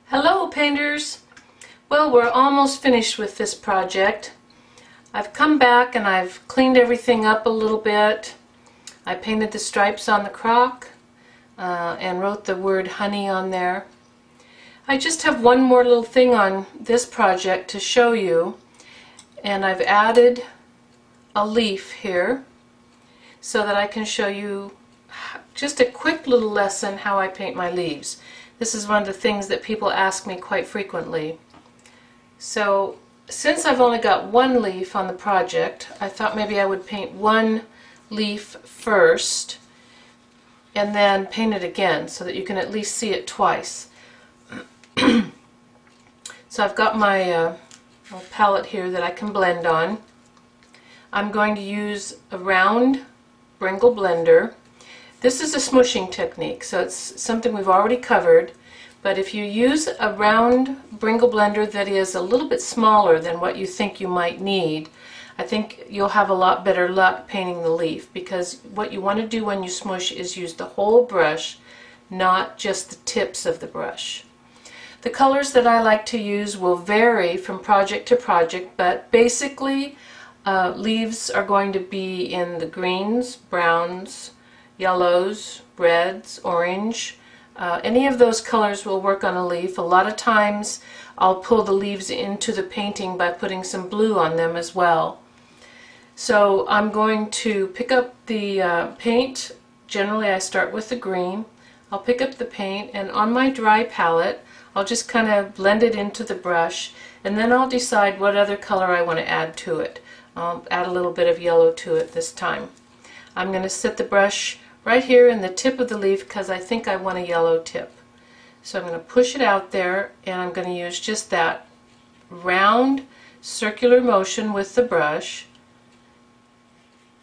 Hello painters! Well, we're almost finished with this project. I've come back and I've cleaned everything up a little bit. I painted the stripes on the crock and wrote the word honey on there. I just have one more little thing on this project to show you, and I've added a leaf here so that I can show you just a quick little lesson how I paint my leaves. This is one of the things that people ask me quite frequently. So since I've only got one leaf on the project, I thought maybe I would paint one leaf first and then paint it again so that you can at least see it twice. So I've got my little palette here that I can blend on. I'm going to use a round Bringle blender. This is a smushing technique, so it's something we've already covered, but if you use a round Bringle blender that is a little bit smaller than what you think you might need, I think you'll have a lot better luck painting the leaf, because what you want to do when you smush is use the whole brush, not just the tips of the brush. The colors that I like to use will vary from project to project, but basically leaves are going to be in the greens, browns, yellows, reds, orange. Any of those colors will work on a leaf. A lot of times I'll pull the leaves into the painting by putting some blue on them as well. So I'm going to pick up the paint. Generally I start with the green. I'll pick up the paint, and on my dry palette I'll just kind of blend it into the brush, and then I'll decide what other color I want to add to it. I'll add a little bit of yellow to it this time. I'm going to set the brush right here in the tip of the leaf because I think I want a yellow tip. So I'm going to push it out there, and I'm going to use just that round circular motion with the brush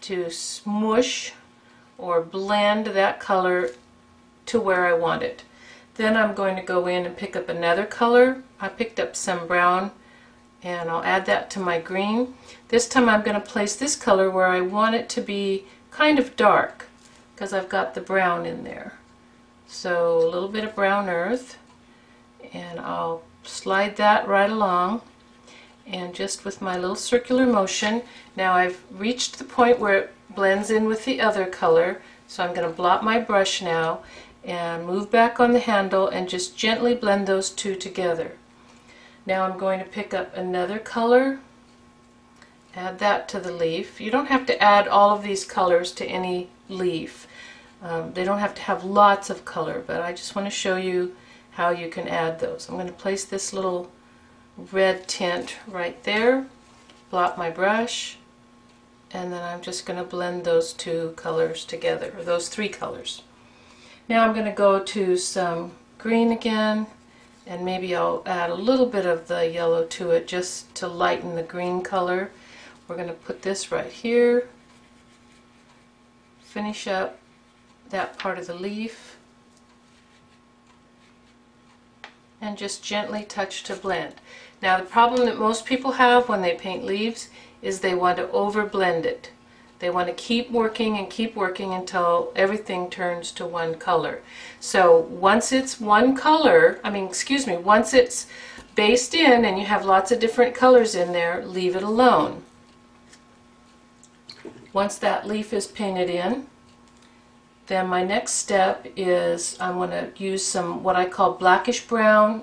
to smush or blend that color to where I want it. Then I'm going to go in and pick up another color. I picked up some brown, and I'll add that to my green. This time I'm going to place this color where I want it to be kind of dark, because I've got the brown in there. So a little bit of brown earth, and I'll slide that right along, and just with my little circular motion. Now I've reached the point where it blends in with the other color, so I'm going to blot my brush now and move back on the handle and just gently blend those two together. Now I'm going to pick up another color, add that to the leaf. You don't have to add all of these colors to any leaf. They don't have to have lots of color, but I just want to show you how you can add those. I'm going to place this little red tint right there, blot my brush, and then I'm just going to blend those two colors together, or those three colors. Now I'm going to go to some green again, and maybe I'll add a little bit of the yellow to it just to lighten the green color. We're going to put this right here, finish up that part of the leaf, and just gently touch to blend. Now the problem that most people have when they paint leaves is they want to over blend it. They want to keep working until everything turns to one color. So once it's one color, once it's based in and you have lots of different colors in there, leave it alone. Once that leaf is painted in, then my next step is I'm going to use some what I call blackish green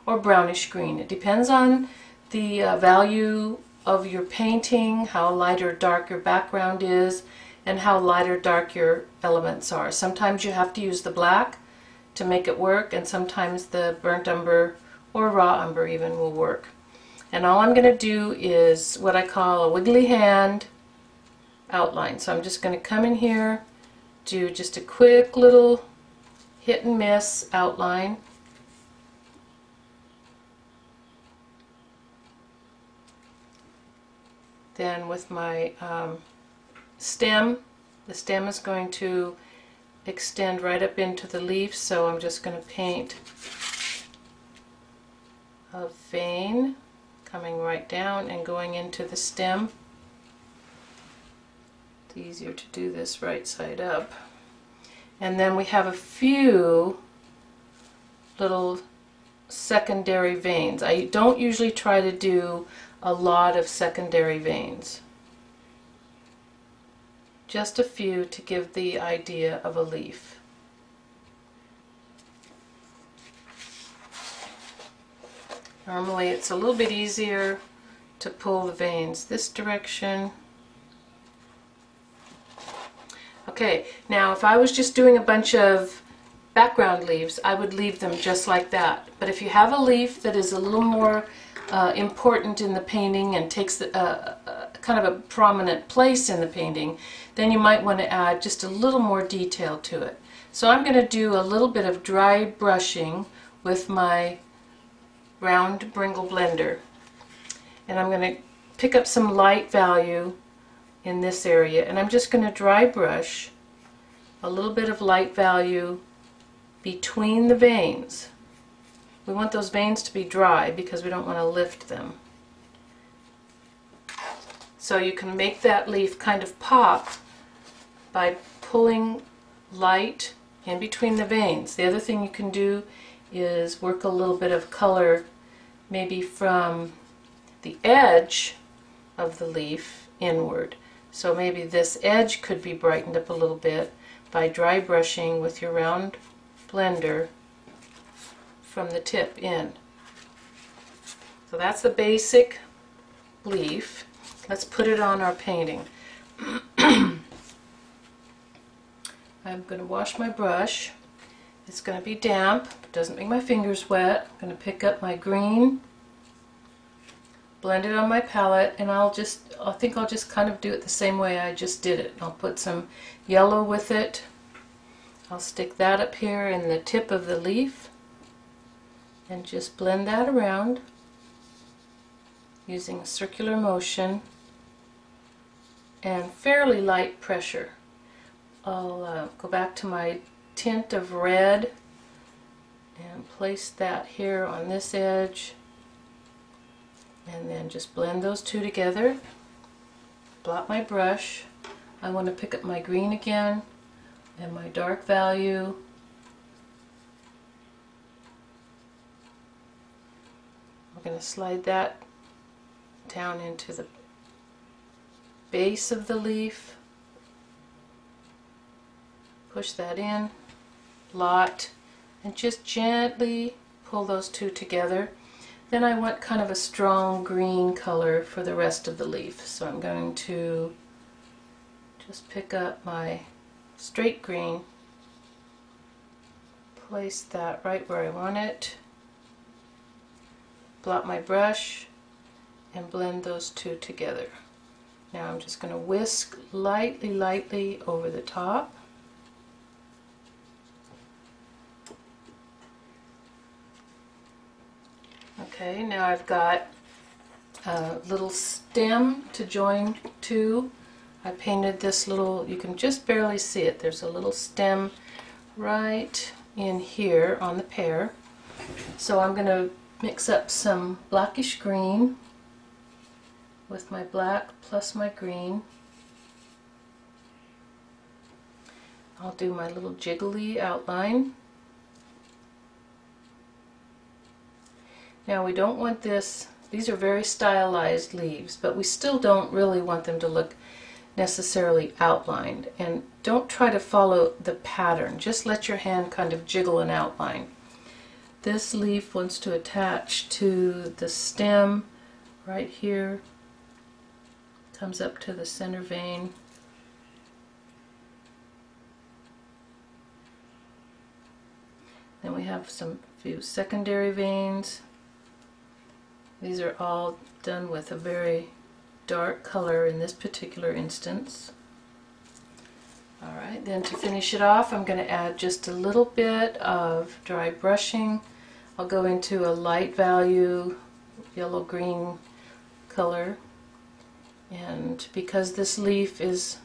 or brownish green. It depends on the value of your painting, how light or dark your background is, and how light or dark your elements are. Sometimes you have to use the black to make it work, and sometimes the burnt umber or raw umber even will work. And all I'm going to do is what I call a wiggly hand outline. So I'm just going to come in here, do just a quick little hit and miss outline. Then with my stem, the stem is going to extend right up into the leaf, so I'm just going to paint a vein coming right down and going into the stem. It's easier to do this right side up. And then we have a few little secondary veins. I don't usually try to do a lot of secondary veins. Just a few to give the idea of a leaf. Normally it's a little bit easier to pull the veins this direction. Okay, now if I was just doing a bunch of background leaves, I would leave them just like that. But if you have a leaf that is a little more important in the painting and takes kind of a prominent place in the painting, then you might want to add just a little more detail to it. So I'm going to do a little bit of dry brushing with my round Bringle blender. And I'm going to pick up some light value in this area, and I'm just going to dry brush a little bit of light value between the veins. We want those veins to be dry because we don't want to lift them. So you can make that leaf kind of pop by pulling light in between the veins. The other thing you can do is work a little bit of color maybe from the edge of the leaf inward. So maybe this edge could be brightened up a little bit by dry brushing with your round blender from the tip in. So that's the basic leaf. Let's put it on our painting. I'm going to wash my brush. It's going to be damp. It doesn't make my fingers wet. I'm going to pick up my green, blend it on my palette, and I think I'll just kind of do it the same way I just did it. I'll put some yellow with it. I'll stick that up here in the tip of the leaf and just blend that around using a circular motion and fairly light pressure. I'll go back to my tint of red and place that here on this edge, and then just blend those two together. Blot my brush. I want to pick up my green again and my dark value. I'm going to slide that down into the base of the leaf. Push that in, blot, and just gently pull those two together. Then I want kind of a strong green color for the rest of the leaf. So I'm going to just pick up my straight green, place that right where I want it, blot my brush, and blend those two together. Now I'm just going to whisk lightly over the top. Okay, now I've got a little stem to join to. I painted this little, you can just barely see it, there's a little stem right in here on the pear. So I'm going to mix up some blackish green with my black plus my green. I'll do my little jiggly outline. Now we don't want this, these are very stylized leaves, but we still don't really want them to look necessarily outlined. And don't try to follow the pattern, just let your hand kind of jiggle an outline. This leaf wants to attach to the stem right here, comes up to the center vein. Then we have some few secondary veins. These are all done with a very dark color in this particular instance. Alright, then to finish it off, I'm going to add just a little bit of dry brushing. I'll go into a light value yellow-green color. And because this leaf is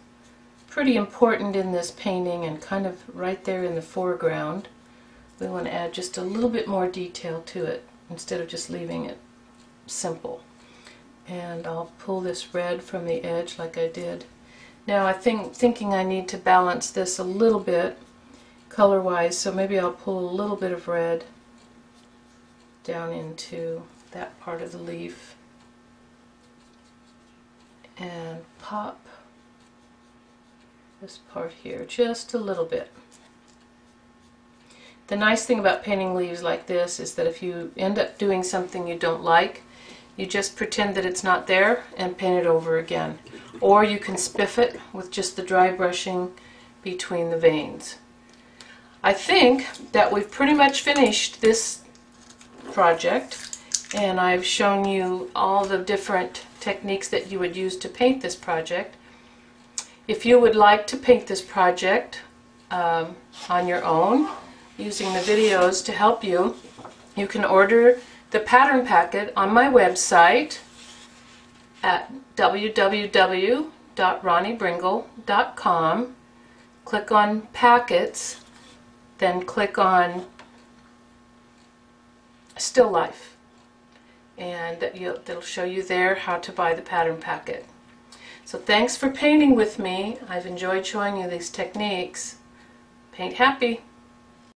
pretty important in this painting and kind of right there in the foreground, we want to add just a little bit more detail to it instead of just leaving it simple. And I'll pull this red from the edge like I did. Now I thinking I need to balance this a little bit color-wise, so maybe I'll pull a little bit of red down into that part of the leaf and pop this part here just a little bit. The nice thing about painting leaves like this is that if you end up doing something you don't like, you just pretend that it's not there and paint it over again. Or you can spiff it with just the dry brushing between the veins. I think that we've pretty much finished this project, and I've shown you all the different techniques that you would use to paint this project. If you would like to paint this project on your own, using the videos to help you, you can order the pattern packet on my website at www.ronniebringle.com. Click on Packets, then click on Still Life, and it'll show you there how to buy the pattern packet. So thanks for painting with me. I've enjoyed showing you these techniques. Paint happy!